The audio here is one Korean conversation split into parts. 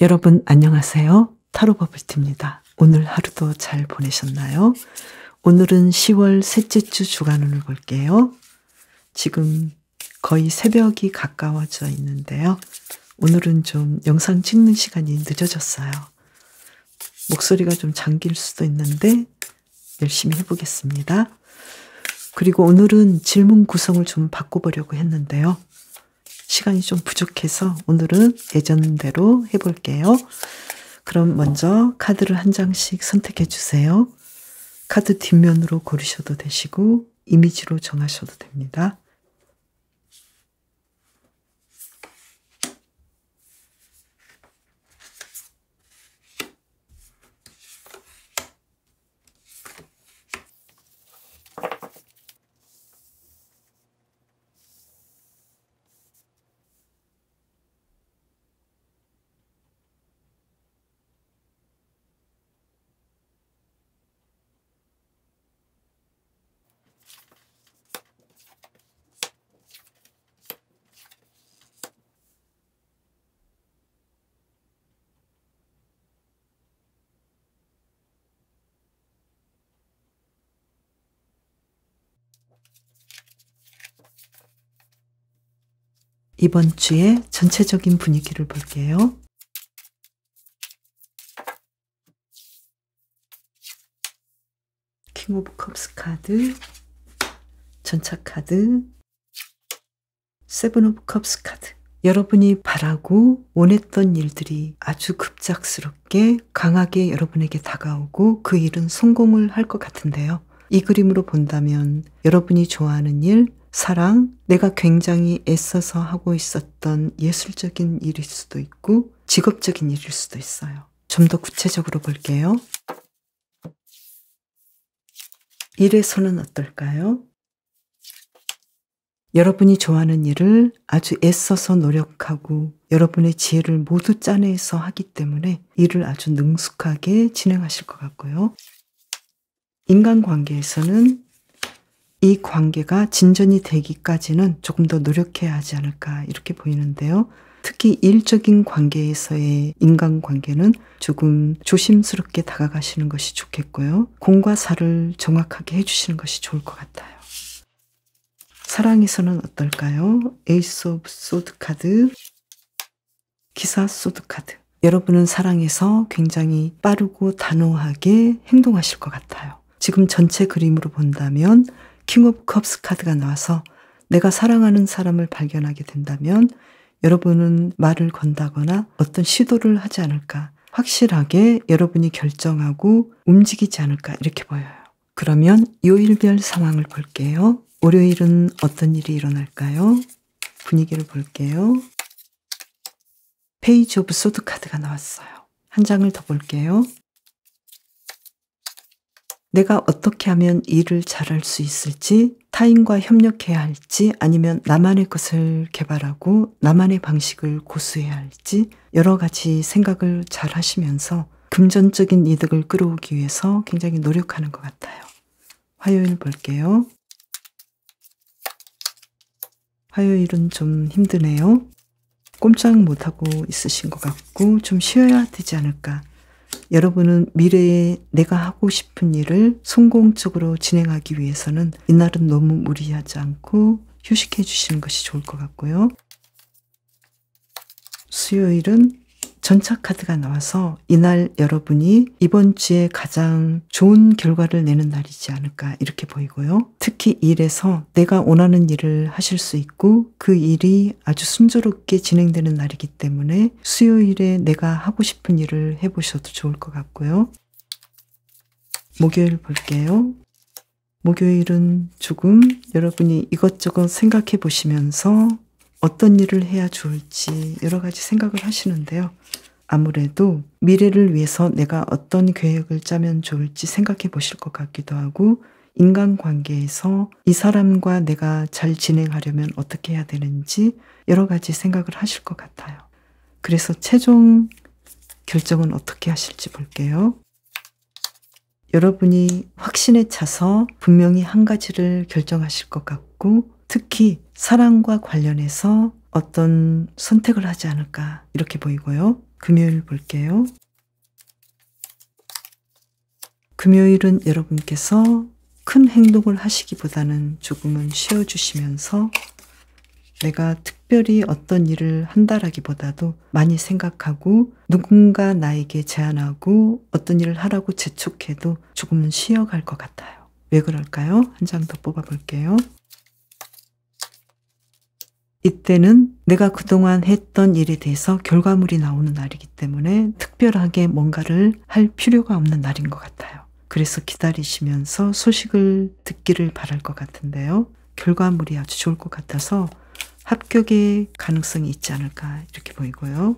여러분 안녕하세요. 타로 버블티입니다. 오늘 하루도 잘 보내셨나요? 오늘은 10월 셋째 주 주간운을 볼게요. 지금 거의 새벽이 가까워져 있는데요. 오늘은 좀 영상 찍는 시간이 늦어졌어요. 목소리가 좀 잠길 수도 있는데 열심히 해보겠습니다. 그리고 오늘은 질문 구성을 좀 바꿔보려고 했는데요. 시간이 좀 부족해서 오늘은 예전대로 해볼게요. 그럼 먼저 카드를 한 장씩 선택해 주세요. 카드 뒷면으로 고르셔도 되시고 이미지로 정하셔도 됩니다. 이번 주의 전체적인 분위기를 볼게요. 킹 오브 컵스 카드, 전차 카드, 세븐 오브 컵스 카드. 여러분이 바라고 원했던 일들이 아주 급작스럽게 강하게 여러분에게 다가오고 그 일은 성공을 할 것 같은데요. 이 그림으로 본다면 여러분이 좋아하는 일, 사랑, 내가 굉장히 애써서 하고 있었던 예술적인 일일 수도 있고 직업적인 일일 수도 있어요. 좀 더 구체적으로 볼게요. 일에서는 어떨까요? 여러분이 좋아하는 일을 아주 애써서 노력하고 여러분의 지혜를 모두 짜내서 하기 때문에 일을 아주 능숙하게 진행하실 것 같고요. 인간관계에서는 이 관계가 진전이 되기까지는 조금 더 노력해야 하지 않을까 이렇게 보이는데요. 특히 일적인 관계에서의 인간관계는 조금 조심스럽게 다가가시는 것이 좋겠고요. 공과 사를 정확하게 해주시는 것이 좋을 것 같아요. 사랑에서는 어떨까요? 에이스 오브 소드 카드, 기사 소드 카드. 여러분은 사랑에서 굉장히 빠르고 단호하게 행동하실 것 같아요. 지금 전체 그림으로 본다면 킹 오브 컵스 카드가 나와서 내가 사랑하는 사람을 발견하게 된다면 여러분은 말을 건다거나 어떤 시도를 하지 않을까, 확실하게 여러분이 결정하고 움직이지 않을까 이렇게 보여요. 그러면 요일별 상황을 볼게요. 월요일은 어떤 일이 일어날까요? 분위기를 볼게요. 페이지 오브 소드 카드가 나왔어요. 한 장을 더 볼게요. 내가 어떻게 하면 일을 잘할 수 있을지, 타인과 협력해야 할지, 아니면 나만의 것을 개발하고 나만의 방식을 고수해야 할지 여러 가지 생각을 잘 하시면서 금전적인 이득을 끌어오기 위해서 굉장히 노력하는 것 같아요. 화요일 볼게요. 화요일은 좀 힘드네요. 꼼짝 못하고 있으신 것 같고 좀 쉬어야 되지 않을까. 여러분은 미래에 내가 하고 싶은 일을 성공적으로 진행하기 위해서는 이날은 너무 무리하지 않고 휴식해 주시는 것이 좋을 것 같고요. 수요일은 전차 카드가 나와서 이날 여러분이 이번 주에 가장 좋은 결과를 내는 날이지 않을까 이렇게 보이고요. 특히 일에서 내가 원하는 일을 하실 수 있고 그 일이 아주 순조롭게 진행되는 날이기 때문에 수요일에 내가 하고 싶은 일을 해보셔도 좋을 것 같고요. 목요일 볼게요. 목요일은 조금 여러분이 이것저것 생각해 보시면서 어떤 일을 해야 좋을지 여러 가지 생각을 하시는데요. 아무래도 미래를 위해서 내가 어떤 계획을 짜면 좋을지 생각해 보실 것 같기도 하고 인간관계에서 이 사람과 내가 잘 진행하려면 어떻게 해야 되는지 여러 가지 생각을 하실 것 같아요. 그래서 최종 결정은 어떻게 하실지 볼게요. 여러분이 확신에 차서 분명히 한 가지를 결정하실 것 같고 특히 사랑과 관련해서 어떤 선택을 하지 않을까 이렇게 보이고요. 금요일 볼게요. 금요일은 여러분께서 큰 행동을 하시기보다는 조금은 쉬어주시면서 내가 특별히 어떤 일을 한다라기보다도 많이 생각하고 누군가 나에게 제안하고 어떤 일을 하라고 재촉해도 조금은 쉬어갈 것 같아요. 왜 그럴까요? 한 장 더 뽑아볼게요. 이때는 내가 그동안 했던 일에 대해서 결과물이 나오는 날이기 때문에 특별하게 뭔가를 할 필요가 없는 날인 것 같아요. 그래서 기다리시면서 소식을 듣기를 바랄 것 같은데요. 결과물이 아주 좋을 것 같아서 합격의 가능성이 있지 않을까 이렇게 보이고요.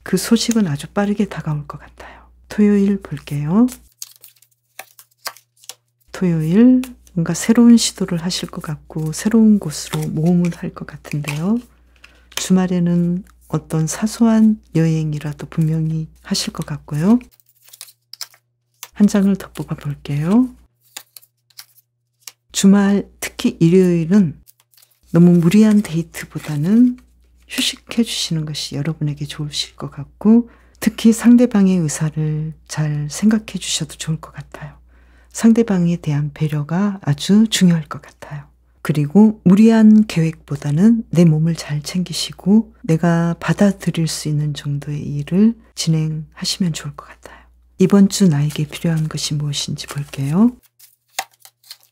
그 소식은 아주 빠르게 다가올 것 같아요. 토요일 볼게요. 토요일 뭔가 새로운 시도를 하실 것 같고 새로운 곳으로 모험을 할 것 같은데요. 주말에는 어떤 사소한 여행이라도 분명히 하실 것 같고요. 한 장을 더 뽑아 볼게요. 주말 특히 일요일은 너무 무리한 데이트보다는 휴식해 주시는 것이 여러분에게 좋으실 것 같고 특히 상대방의 의사를 잘 생각해 주셔도 좋을 것 같아요. 상대방에 대한 배려가 아주 중요할 것 같아요. 그리고 무리한 계획보다는 내 몸을 잘 챙기시고 내가 받아들일 수 있는 정도의 일을 진행하시면 좋을 것 같아요. 이번 주 나에게 필요한 것이 무엇인지 볼게요.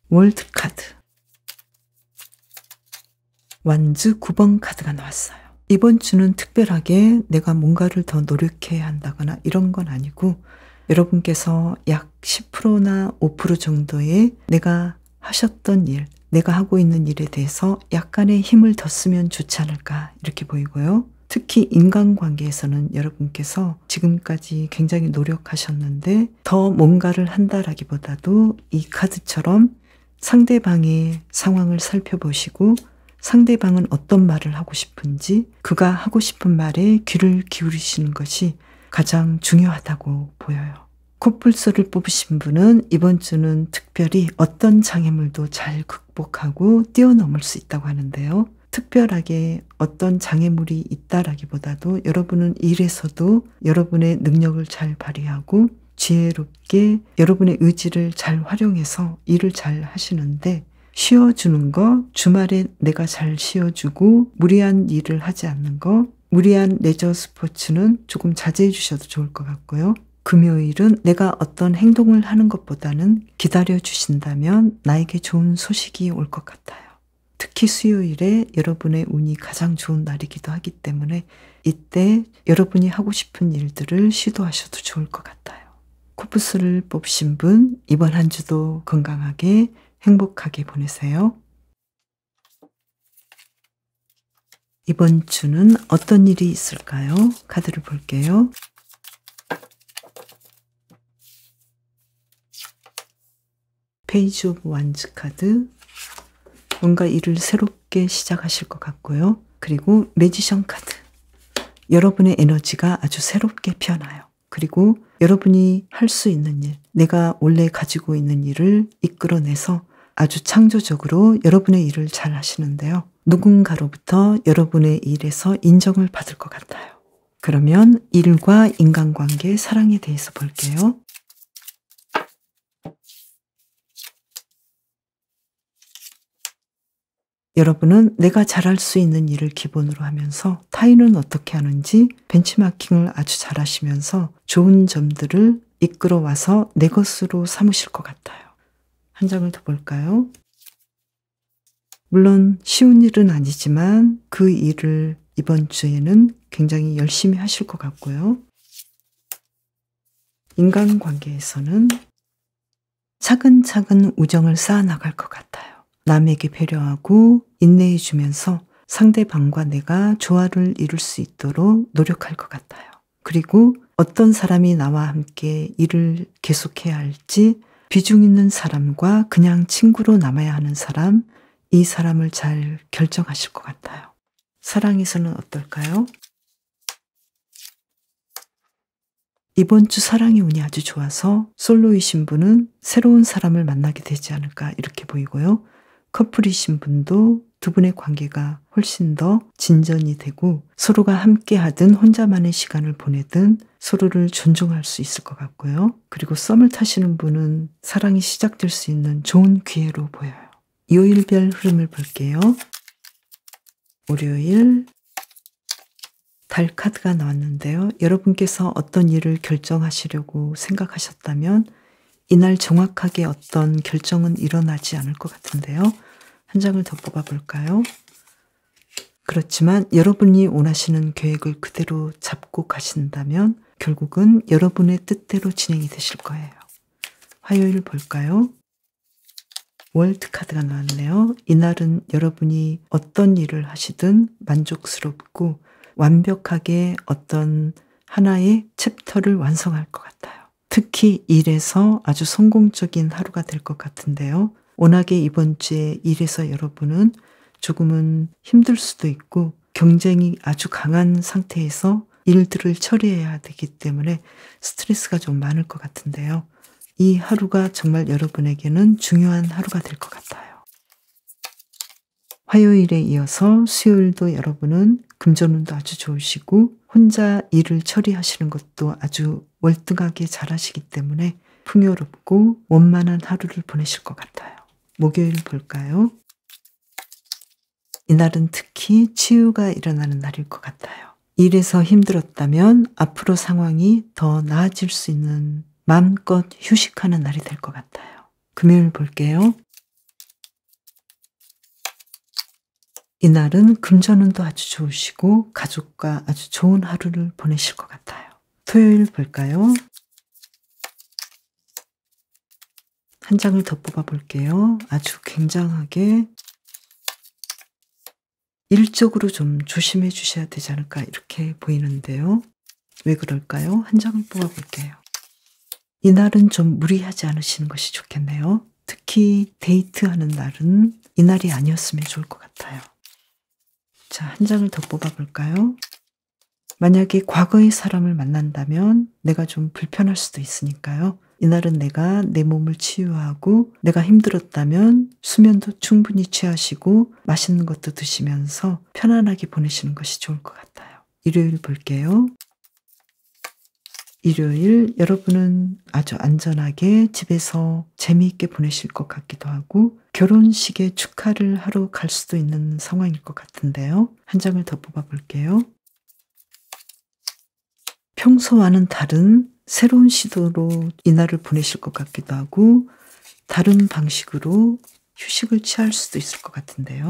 월드 카드. 완즈 9번 카드가 나왔어요. 이번 주는 특별하게 내가 뭔가를 더 노력해야 한다거나 이런 건 아니고 여러분께서 약 10%나 5% 정도의 내가 하셨던 일, 내가 하고 있는 일에 대해서 약간의 힘을 더 쓰면 좋지 않을까 이렇게 보이고요. 특히 인간관계에서는 여러분께서 지금까지 굉장히 노력하셨는데 더 뭔가를 한다라기보다도 이 카드처럼 상대방의 상황을 살펴보시고 상대방은 어떤 말을 하고 싶은지 그가 하고 싶은 말에 귀를 기울이시는 것이 가장 중요하다고 보여요. 코뿔소를 뽑으신 분은 이번 주는 특별히 어떤 장애물도 잘 극복하고 뛰어넘을 수 있다고 하는데요. 특별하게 어떤 장애물이 있다라기보다도 여러분은 일에서도 여러분의 능력을 잘 발휘하고 지혜롭게 여러분의 의지를 잘 활용해서 일을 잘 하시는데 쉬어주는 거, 주말에 내가 잘 쉬어주고 무리한 일을 하지 않는 거, 무리한 레저 스포츠는 조금 자제해 주셔도 좋을 것 같고요. 금요일은 내가 어떤 행동을 하는 것보다는 기다려 주신다면 나에게 좋은 소식이 올 것 같아요. 특히 수요일에 여러분의 운이 가장 좋은 날이기도 하기 때문에 이때 여러분이 하고 싶은 일들을 시도하셔도 좋을 것 같아요. 코뿔소를 뽑으신 분 이번 한 주도 건강하게 행복하게 보내세요. 이번 주는 어떤 일이 있을까요? 카드를 볼게요. 페이지 오브 완즈 카드. 뭔가 일을 새롭게 시작하실 것 같고요. 그리고 매지션 카드. 여러분의 에너지가 아주 새롭게 피어나요. 그리고 여러분이 할 수 있는 일, 내가 원래 가지고 있는 일을 이끌어내서 아주 창조적으로 여러분의 일을 잘 하시는데요. 누군가로부터 여러분의 일에서 인정을 받을 것 같아요. 그러면 일과 인간관계, 사랑에 대해서 볼게요. 여러분은 내가 잘할 수 있는 일을 기본으로 하면서 타인은 어떻게 하는지 벤치마킹을 아주 잘 하시면서 좋은 점들을 이끌어 와서 내 것으로 삼으실 것 같아요. 한 장을 더 볼까요? 물론 쉬운 일은 아니지만 그 일을 이번 주에는 굉장히 열심히 하실 것 같고요. 인간관계에서는 차근차근 우정을 쌓아나갈 것 같아요. 남에게 배려하고 인내해 주면서 상대방과 내가 조화를 이룰 수 있도록 노력할 것 같아요. 그리고 어떤 사람이 나와 함께 일을 계속해야 할지 비중 있는 사람과 그냥 친구로 남아야 하는 사람, 이 사람을 잘 결정하실 것 같아요. 사랑에서는 어떨까요? 이번 주 사랑의 운이 아주 좋아서 솔로이신 분은 새로운 사람을 만나게 되지 않을까 이렇게 보이고요. 커플이신 분도 두 분의 관계가 훨씬 더 진전이 되고 서로가 함께 하든 혼자만의 시간을 보내든 서로를 존중할 수 있을 것 같고요. 그리고 썸을 타시는 분은 사랑이 시작될 수 있는 좋은 기회로 보여요. 요일별 흐름을 볼게요. 월요일 달 카드가 나왔는데요. 여러분께서 어떤 일을 결정하시려고 생각하셨다면 이날 정확하게 어떤 결정은 일어나지 않을 것 같은데요. 한 장을 더 뽑아볼까요? 그렇지만 여러분이 원하시는 계획을 그대로 잡고 가신다면 결국은 여러분의 뜻대로 진행이 되실 거예요. 화요일 볼까요? 월드 카드가 나왔네요. 이날은 여러분이 어떤 일을 하시든 만족스럽고 완벽하게 어떤 하나의 챕터를 완성할 것 같아요. 특히 일에서 아주 성공적인 하루가 될 것 같은데요. 워낙에 이번 주에 일에서 여러분은 조금은 힘들 수도 있고 경쟁이 아주 강한 상태에서 일들을 처리해야 되기 때문에 스트레스가 좀 많을 것 같은데요. 이 하루가 정말 여러분에게는 중요한 하루가 될 것 같아요. 화요일에 이어서 수요일도 여러분은 금전운도 아주 좋으시고 혼자 일을 처리하시는 것도 아주 월등하게 잘하시기 때문에 풍요롭고 원만한 하루를 보내실 것 같아요. 목요일 볼까요? 이날은 특히 치유가 일어나는 날일 것 같아요. 일에서 힘들었다면 앞으로 상황이 더 나아질 수 있는 마음껏 휴식하는 날이 될 것 같아요. 금요일 볼게요. 이날은 금전운도 아주 좋으시고 가족과 아주 좋은 하루를 보내실 것 같아요. 토요일 볼까요? 한 장을 더 뽑아볼게요. 아주 굉장하게 일적으로 좀 조심해 주셔야 되지 않을까 이렇게 보이는데요. 왜 그럴까요? 한 장을 뽑아볼게요. 이날은 좀 무리하지 않으시는 것이 좋겠네요. 특히 데이트하는 날은 이날이 아니었으면 좋을 것 같아요. 자, 한 장을 더 뽑아볼까요? 만약에 과거의 사람을 만난다면 내가 좀 불편할 수도 있으니까요. 이날은 내가 내 몸을 치유하고 내가 힘들었다면 수면도 충분히 취하시고 맛있는 것도 드시면서 편안하게 보내시는 것이 좋을 것 같아요. 일요일 볼게요. 일요일 여러분은 아주 안전하게 집에서 재미있게 보내실 것 같기도 하고 결혼식에 축하를 하러 갈 수도 있는 상황일 것 같은데요. 한 장을 더 뽑아볼게요. 평소와는 다른 새로운 시도로 이날을 보내실 것 같기도 하고 다른 방식으로 휴식을 취할 수도 있을 것 같은데요.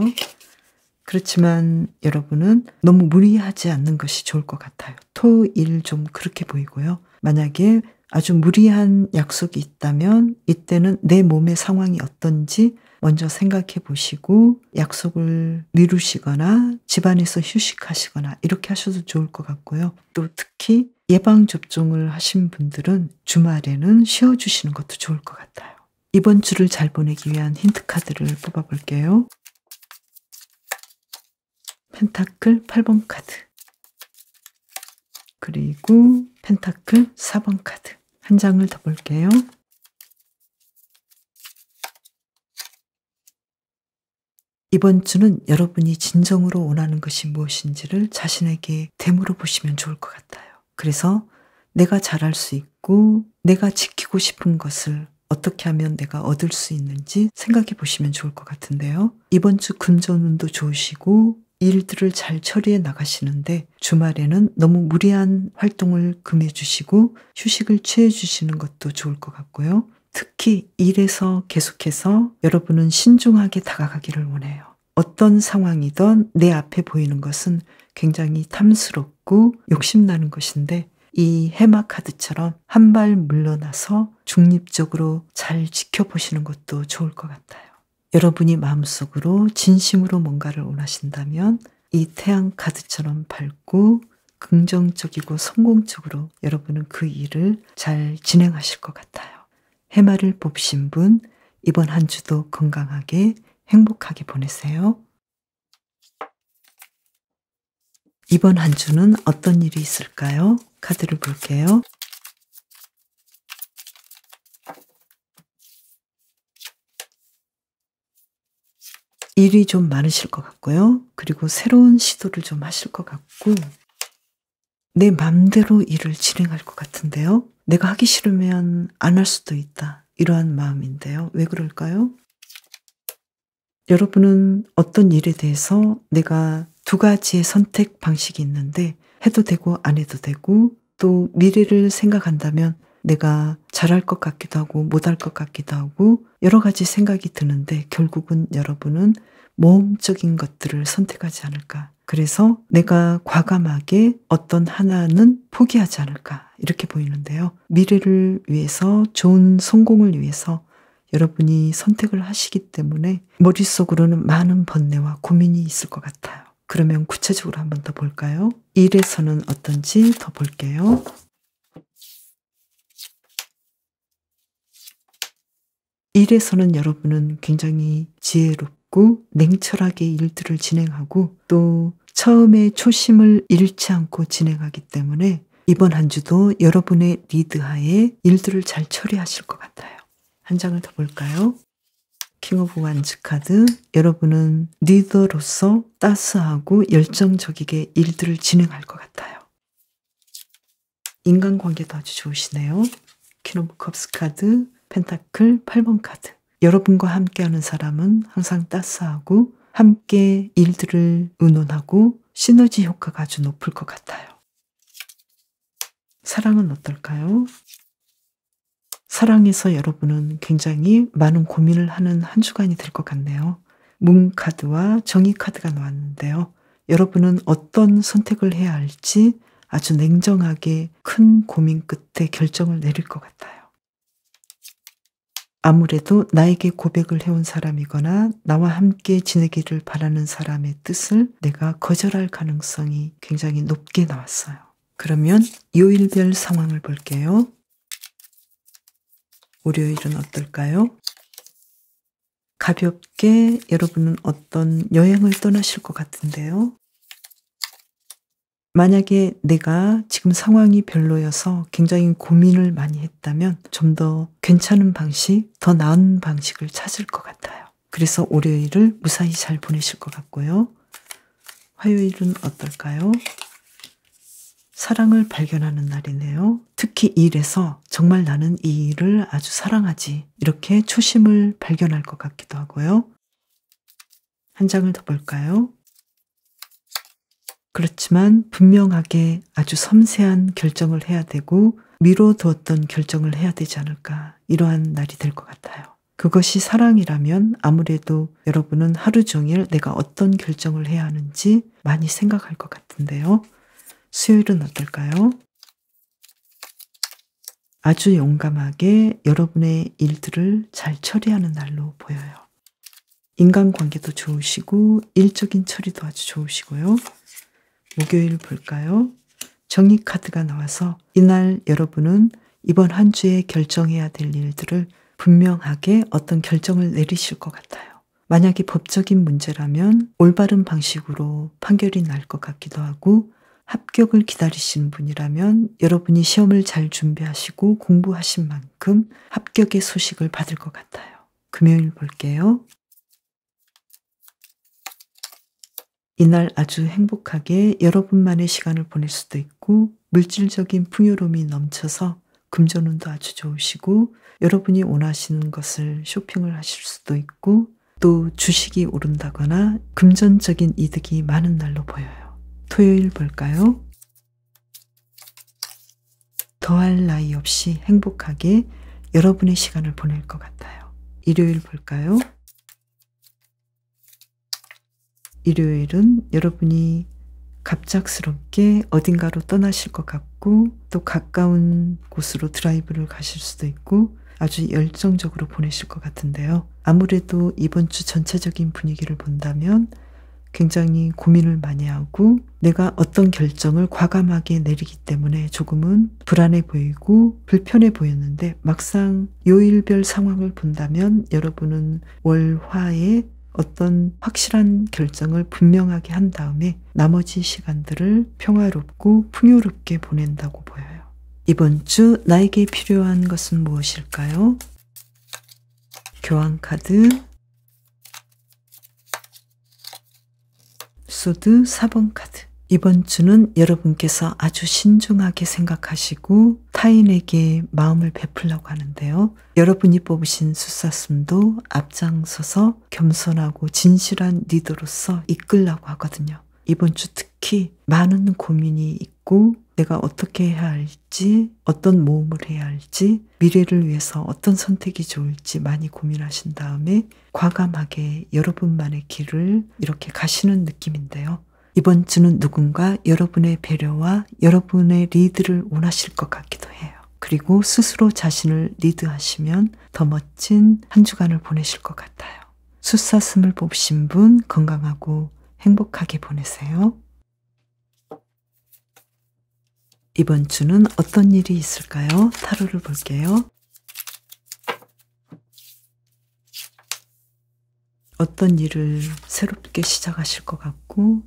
그렇지만 여러분은 너무 무리하지 않는 것이 좋을 것 같아요. 토, 일 좀 그렇게 보이고요. 만약에 아주 무리한 약속이 있다면 이때는 내 몸의 상황이 어떤지 먼저 생각해 보시고 약속을 미루시거나 집안에서 휴식하시거나 이렇게 하셔도 좋을 것 같고요. 또 특히 예방접종을 하신 분들은 주말에는 쉬어주시는 것도 좋을 것 같아요. 이번 주를 잘 보내기 위한 힌트 카드를 뽑아볼게요. 펜타클 8번 카드 그리고 펜타클 4번 카드 한 장을 더 볼게요. 이번 주는 여러분이 진정으로 원하는 것이 무엇인지를 자신에게 되물어 보시면 좋을 것 같아요. 그래서 내가 잘할 수 있고 내가 지키고 싶은 것을 어떻게 하면 내가 얻을 수 있는지 생각해 보시면 좋을 것 같은데요. 이번 주 금전운도 좋으시고 일들을 잘 처리해 나가시는데 주말에는 너무 무리한 활동을 금해 주시고 휴식을 취해 주시는 것도 좋을 것 같고요. 특히 일에서 계속해서 여러분은 신중하게 다가가기를 원해요. 어떤 상황이든 내 앞에 보이는 것은 굉장히 탐스럽고 욕심나는 것인데 이 해마 카드처럼 한 발 물러나서 중립적으로 잘 지켜보시는 것도 좋을 것 같아요. 여러분이 마음속으로 진심으로 뭔가를 원하신다면 이 태양 카드처럼 밝고 긍정적이고 성공적으로 여러분은 그 일을 잘 진행하실 것 같아요. 해마를 뽑으신 분 이번 한 주도 건강하게 행복하게 보내세요. 이번 한 주는 어떤 일이 있을까요? 카드를 볼게요. 일이 좀 많으실 것 같고요. 그리고 새로운 시도를 좀 하실 것 같고 내 맘대로 일을 진행할 것 같은데요. 내가 하기 싫으면 안 할 수도 있다. 이러한 마음인데요. 왜 그럴까요? 여러분은 어떤 일에 대해서 내가 두 가지의 선택 방식이 있는데 해도 되고 안 해도 되고 또 미래를 생각한다면 내가 잘할 것 같기도 하고 못할 것 같기도 하고 여러 가지 생각이 드는데 결국은 여러분은 모험적인 것들을 선택하지 않을까. 그래서 내가 과감하게 어떤 하나는 포기하지 않을까 이렇게 보이는데요. 미래를 위해서 좋은 성공을 위해서 여러분이 선택을 하시기 때문에 머릿속으로는 많은 번뇌와 고민이 있을 것 같아요. 그러면 구체적으로 한번 더 볼까요? 일에서는 어떤지 더 볼게요. 일에서는 여러분은 굉장히 지혜롭고 냉철하게 일들을 진행하고 또 처음에 초심을 잃지 않고 진행하기 때문에 이번 한 주도 여러분의 리드하에 일들을 잘 처리하실 것 같아요. 한 장을 더 볼까요? 킹 오브 완즈 카드. 여러분은 리더로서 따스하고 열정적이게 일들을 진행할 것 같아요. 인간관계도 아주 좋으시네요. 퀸 오브 컵스 카드, 펜타클 8번 카드. 여러분과 함께하는 사람은 항상 따스하고 함께 일들을 의논하고 시너지 효과가 아주 높을 것 같아요. 사랑은 어떨까요? 사랑에서 여러분은 굉장히 많은 고민을 하는 한 주간이 될 것 같네요. 문 카드와 정의 카드가 나왔는데요. 여러분은 어떤 선택을 해야 할지 아주 냉정하게 큰 고민 끝에 결정을 내릴 것 같아요. 아무래도 나에게 고백을 해온 사람이거나 나와 함께 지내기를 바라는 사람의 뜻을 내가 거절할 가능성이 굉장히 높게 나왔어요. 그러면 요일별 상황을 볼게요. 월요일은 어떨까요? 가볍게 여러분은 어떤 여행을 떠나실 것 같은데요. 만약에 내가 지금 상황이 별로여서 굉장히 고민을 많이 했다면 좀 더 괜찮은 방식, 더 나은 방식을 찾을 것 같아요. 그래서 월요일을 무사히 잘 보내실 것 같고요. 화요일은 어떨까요? 사랑을 발견하는 날이네요. 특히 일에서 정말 나는 이 일을 아주 사랑하지. 이렇게 초심을 발견할 것 같기도 하고요. 한 장을 더 볼까요? 그렇지만 분명하게 아주 섬세한 결정을 해야 되고 미뤄두었던 결정을 해야 되지 않을까. 이러한 날이 될 것 같아요. 그것이 사랑이라면 아무래도 여러분은 하루 종일 내가 어떤 결정을 해야 하는지 많이 생각할 것 같은데요. 수요일은 어떨까요? 아주 용감하게 여러분의 일들을 잘 처리하는 날로 보여요. 인간관계도 좋으시고 일적인 처리도 아주 좋으시고요. 목요일 볼까요? 정의 카드가 나와서 이날 여러분은 이번 한 주에 결정해야 될 일들을 분명하게 어떤 결정을 내리실 것 같아요. 만약에 법적인 문제라면 올바른 방식으로 판결이 날 것 같기도 하고 합격을 기다리시는 분이라면 여러분이 시험을 잘 준비하시고 공부하신 만큼 합격의 소식을 받을 것 같아요. 금요일 볼게요. 이날 아주 행복하게 여러분만의 시간을 보낼 수도 있고 물질적인 풍요로움이 넘쳐서 금전운도 아주 좋으시고 여러분이 원하시는 것을 쇼핑을 하실 수도 있고 또 주식이 오른다거나 금전적인 이득이 많은 날로 보여요. 토요일 볼까요? 더할 나위 없이 행복하게 여러분의 시간을 보낼 것 같아요. 일요일 볼까요? 일요일은 여러분이 갑작스럽게 어딘가로 떠나실 것 같고 또 가까운 곳으로 드라이브를 가실 수도 있고 아주 열정적으로 보내실 것 같은데요. 아무래도 이번 주 전체적인 분위기를 본다면 굉장히 고민을 많이 하고 내가 어떤 결정을 과감하게 내리기 때문에 조금은 불안해 보이고 불편해 보였는데 막상 요일별 상황을 본다면 여러분은 월화에 어떤 확실한 결정을 분명하게 한 다음에 나머지 시간들을 평화롭고 풍요롭게 보낸다고 보여요. 이번 주 나에게 필요한 것은 무엇일까요? 교환 카드, 에피소드 4번 카드. 이번 주는 여러분께서 아주 신중하게 생각하시고 타인에게 마음을 베풀려고 하는데요. 여러분이 뽑으신 숫사슴도 앞장서서 겸손하고 진실한 리더로서 이끌려고 하거든요. 이번 주 특히 많은 고민이 있고 내가 어떻게 해야 할지, 어떤 모험을 해야 할지, 미래를 위해서 어떤 선택이 좋을지 많이 고민하신 다음에 과감하게 여러분만의 길을 이렇게 가시는 느낌인데요. 이번 주는 누군가 여러분의 배려와 여러분의 리드를 원하실 것 같기도 해요. 그리고 스스로 자신을 리드하시면 더 멋진 한 주간을 보내실 것 같아요. 숫사슴을 뽑으신 분 건강하고 행복하게 보내세요. 이번 주는 어떤 일이 있을까요? 타로를 볼게요. 어떤 일을 새롭게 시작하실 것 같고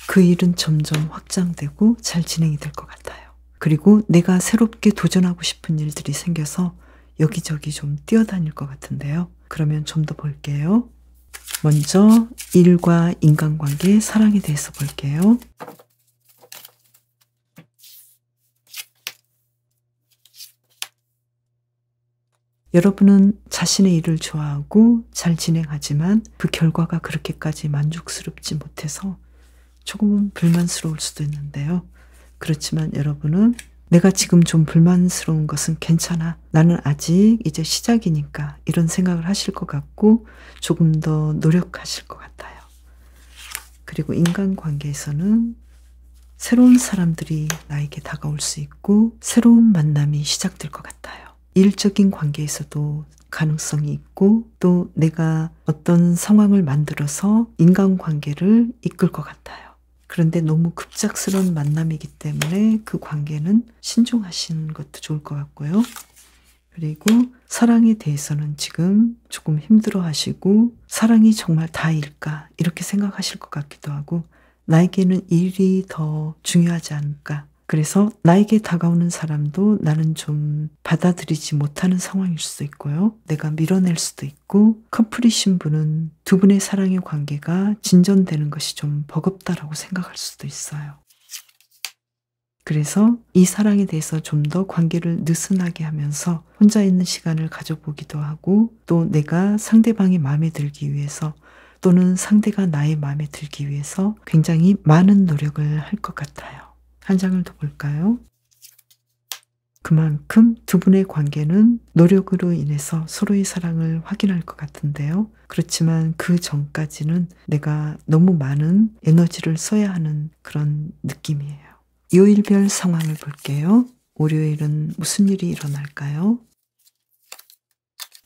그 일은 점점 확장되고 잘 진행이 될 것 같아요. 그리고 내가 새롭게 도전하고 싶은 일들이 생겨서 여기저기 좀 뛰어다닐 것 같은데요. 그러면 좀 더 볼게요. 먼저 일과 인간관계, 사랑에 대해서 볼게요. 여러분은 자신의 일을 좋아하고 잘 진행하지만 그 결과가 그렇게까지 만족스럽지 못해서 조금은 불만스러울 수도 있는데요. 그렇지만 여러분은 내가 지금 좀 불만스러운 것은 괜찮아. 나는 아직 이제 시작이니까 이런 생각을 하실 것 같고 조금 더 노력하실 것 같아요. 그리고 인간관계에서는 새로운 사람들이 나에게 다가올 수 있고 새로운 만남이 시작될 것 같아요. 일적인 관계에서도 가능성이 있고 또 내가 어떤 상황을 만들어서 인간관계를 이끌 것 같아요. 그런데 너무 급작스러운 만남이기 때문에 그 관계는 신중하시는 것도 좋을 것 같고요. 그리고 사랑에 대해서는 지금 조금 힘들어 하시고 사랑이 정말 다일까 이렇게 생각하실 것 같기도 하고 나에게는 일이 더 중요하지 않을까. 그래서 나에게 다가오는 사람도 나는 좀 받아들이지 못하는 상황일 수도 있고요. 내가 밀어낼 수도 있고 커플이신 분은 두 분의 사랑의 관계가 진전되는 것이 좀 버겁다라고 생각할 수도 있어요. 그래서 이 사랑에 대해서 좀 더 관계를 느슨하게 하면서 혼자 있는 시간을 가져보기도 하고 또 내가 상대방이 마음에 들기 위해서 또는 상대가 나의 마음에 들기 위해서 굉장히 많은 노력을 할 것 같아요. 한 장을 더 볼까요? 그만큼 두 분의 관계는 노력으로 인해서 서로의 사랑을 확인할 것 같은데요. 그렇지만 그 전까지는 내가 너무 많은 에너지를 써야 하는 그런 느낌이에요. 요일별 상황을 볼게요. 월요일은 무슨 일이 일어날까요?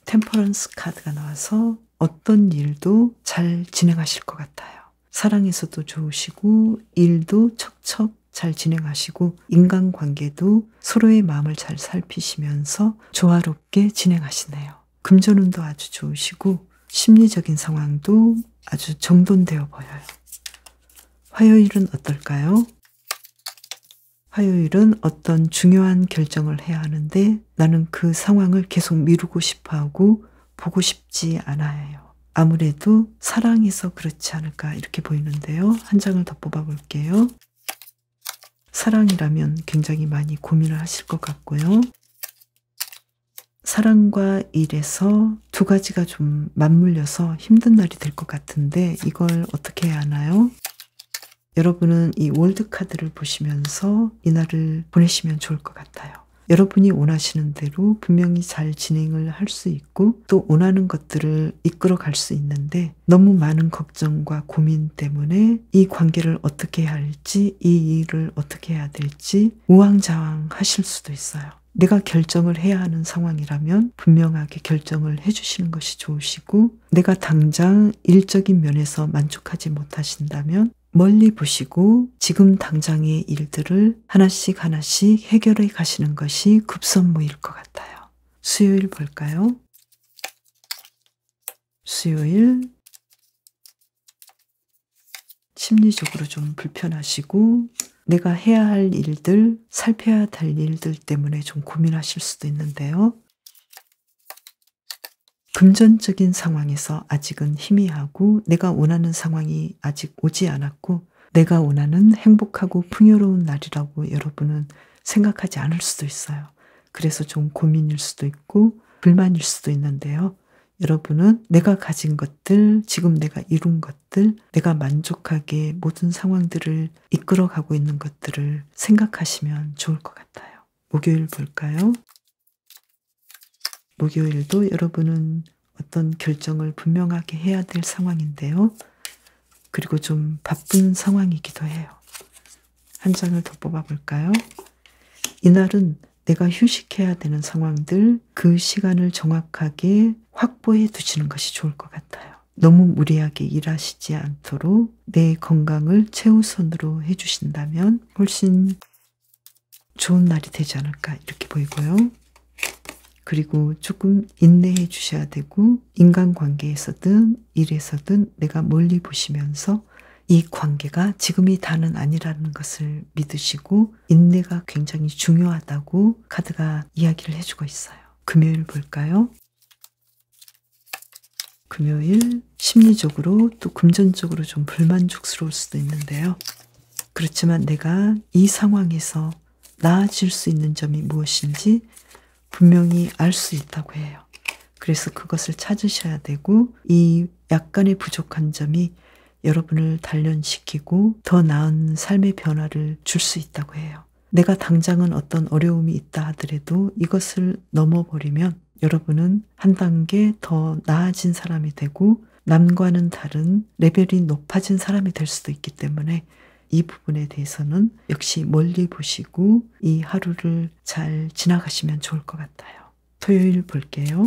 템퍼런스 카드가 나와서 어떤 일도 잘 진행하실 것 같아요. 사랑에서도 좋으시고 일도 척척 잘 진행하시고 인간관계도 서로의 마음을 잘 살피시면서 조화롭게 진행하시네요. 금전운도 아주 좋으시고 심리적인 상황도 아주 정돈되어 보여요. 화요일은 어떨까요? 화요일은 어떤 중요한 결정을 해야 하는데 나는 그 상황을 계속 미루고 싶어하고 보고 싶지 않아요. 아무래도 사랑해서 그렇지 않을까 이렇게 보이는데요. 한 장을 더 뽑아볼게요. 사랑이라면 굉장히 많이 고민을 하실 것 같고요. 사랑과 일에서 두 가지가 좀 맞물려서 힘든 날이 될 것 같은데 이걸 어떻게 해야 하나요? 여러분은 이 월드카드를 보시면서 이 날을 보내시면 좋을 것 같아요. 여러분이 원하시는 대로 분명히 잘 진행을 할 수 있고 또 원하는 것들을 이끌어 갈 수 있는데 너무 많은 걱정과 고민 때문에 이 관계를 어떻게 해야 할지 이 일을 어떻게 해야 될지 우왕좌왕 하실 수도 있어요. 내가 결정을 해야 하는 상황이라면 분명하게 결정을 해주시는 것이 좋으시고 내가 당장 일적인 면에서 만족하지 못하신다면 멀리 보시고 지금 당장의 일들을 하나씩 하나씩 해결해 가시는 것이 급선무일 것 같아요. 수요일 볼까요? 수요일 심리적으로 좀 불편하시고 내가 해야 할 일들, 살펴야 할 일들 때문에 좀 고민하실 수도 있는데요. 금전적인 상황에서 아직은 희미하고 내가 원하는 상황이 아직 오지 않았고 내가 원하는 행복하고 풍요로운 날이라고 여러분은 생각하지 않을 수도 있어요. 그래서 좀 고민일 수도 있고 불만일 수도 있는데요. 여러분은 내가 가진 것들, 지금 내가 이룬 것들, 내가 만족하게 모든 상황들을 이끌어가고 있는 것들을 생각하시면 좋을 것 같아요. 목요일 볼까요? 목요일도 여러분은 어떤 결정을 분명하게 해야 될 상황인데요. 그리고 좀 바쁜 상황이기도 해요. 한 장을 더 뽑아볼까요? 이날은 내가 휴식해야 되는 상황들, 그 시간을 정확하게 확보해 두시는 것이 좋을 것 같아요. 너무 무리하게 일하시지 않도록 내 건강을 최우선으로 해주신다면 훨씬 좋은 날이 되지 않을까 이렇게 보이고요. 그리고 조금 인내해 주셔야 되고 인간관계에서든 일에서든 내가 멀리 보시면서 이 관계가 지금이 다는 아니라는 것을 믿으시고 인내가 굉장히 중요하다고 카드가 이야기를 해주고 있어요. 금요일 볼까요? 금요일 심리적으로 또 금전적으로 좀 불만족스러울 수도 있는데요. 그렇지만 내가 이 상황에서 나아질 수 있는 점이 무엇인지 분명히 알 수 있다고 해요. 그래서 그것을 찾으셔야 되고 이 약간의 부족한 점이 여러분을 단련시키고 더 나은 삶의 변화를 줄 수 있다고 해요. 내가 당장은 어떤 어려움이 있다 하더라도 이것을 넘어버리면 여러분은 한 단계 더 나아진 사람이 되고 남과는 다른 레벨이 높아진 사람이 될 수도 있기 때문에 이 부분에 대해서는 역시 멀리 보시고 이 하루를 잘 지나가시면 좋을 것 같아요. 토요일 볼게요.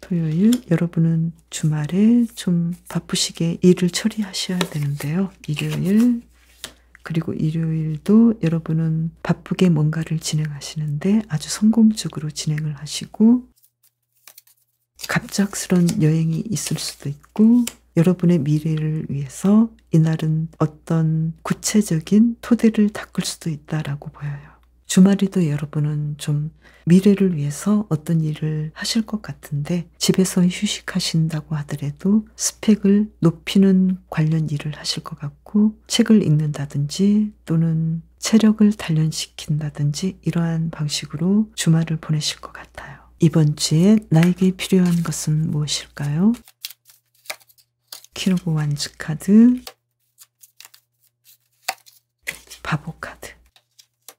토요일 여러분은 주말에 좀 바쁘시게 일을 처리하셔야 되는데요. 일요일 그리고 일요일도 여러분은 바쁘게 뭔가를 진행하시는데 아주 성공적으로 진행을 하시고 갑작스런 여행이 있을 수도 있고 여러분의 미래를 위해서 이날은 어떤 구체적인 토대를 닦을 수도 있다라고 보여요. 주말에도 여러분은 좀 미래를 위해서 어떤 일을 하실 것 같은데 집에서 휴식하신다고 하더라도 스펙을 높이는 관련 일을 하실 것 같고 책을 읽는다든지 또는 체력을 단련시킨다든지 이러한 방식으로 주말을 보내실 것 같아요. 이번 주에 나에게 필요한 것은 무엇일까요? 퀸 오브 완즈 카드, 바보 카드.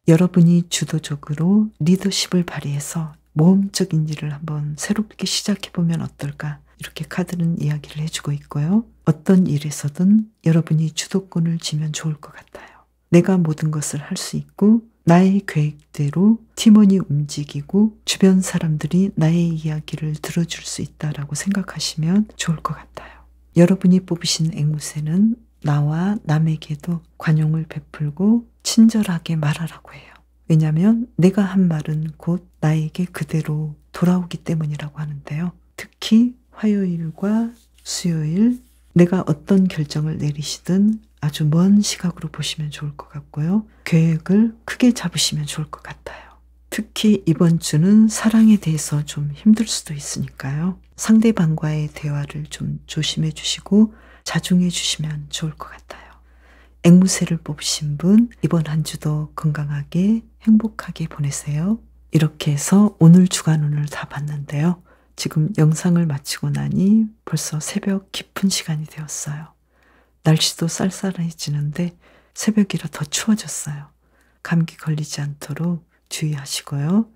여러분이 주도적으로 리더십을 발휘해서 모험적인 일을 한번 새롭게 시작해보면 어떨까? 이렇게 카드는 이야기를 해주고 있고요. 어떤 일에서든 여러분이 주도권을 쥐면 좋을 것 같아요. 내가 모든 것을 할 수 있고 나의 계획대로 팀원이 움직이고 주변 사람들이 나의 이야기를 들어줄 수 있다라고 생각하시면 좋을 것 같아요. 여러분이 뽑으신 앵무새는 나와 남에게도 관용을 베풀고 친절하게 말하라고 해요. 왜냐하면 내가 한 말은 곧 나에게 그대로 돌아오기 때문이라고 하는데요. 특히 화요일과 수요일 내가 어떤 결정을 내리시든 아주 먼 시각으로 보시면 좋을 것 같고요. 계획을 크게 잡으시면 좋을 것 같아요. 특히 이번 주는 사랑에 대해서 좀 힘들 수도 있으니까요. 상대방과의 대화를 좀 조심해 주시고 자중해 주시면 좋을 것 같아요. 앵무새를 뽑으신 분 이번 한 주도 건강하게 행복하게 보내세요. 이렇게 해서 오늘 주간운을 다 봤는데요. 지금 영상을 마치고 나니 벌써 새벽 깊은 시간이 되었어요. 날씨도 쌀쌀해지는데 새벽이라 더 추워졌어요. 감기 걸리지 않도록 주의하시고요.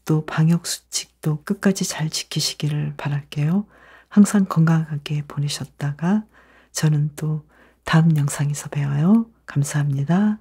또 방역수칙도 끝까지 잘 지키시기를 바랄게요. 항상 건강하게 보내셨다가 저는 또 다음 영상에서 봬요. 감사합니다.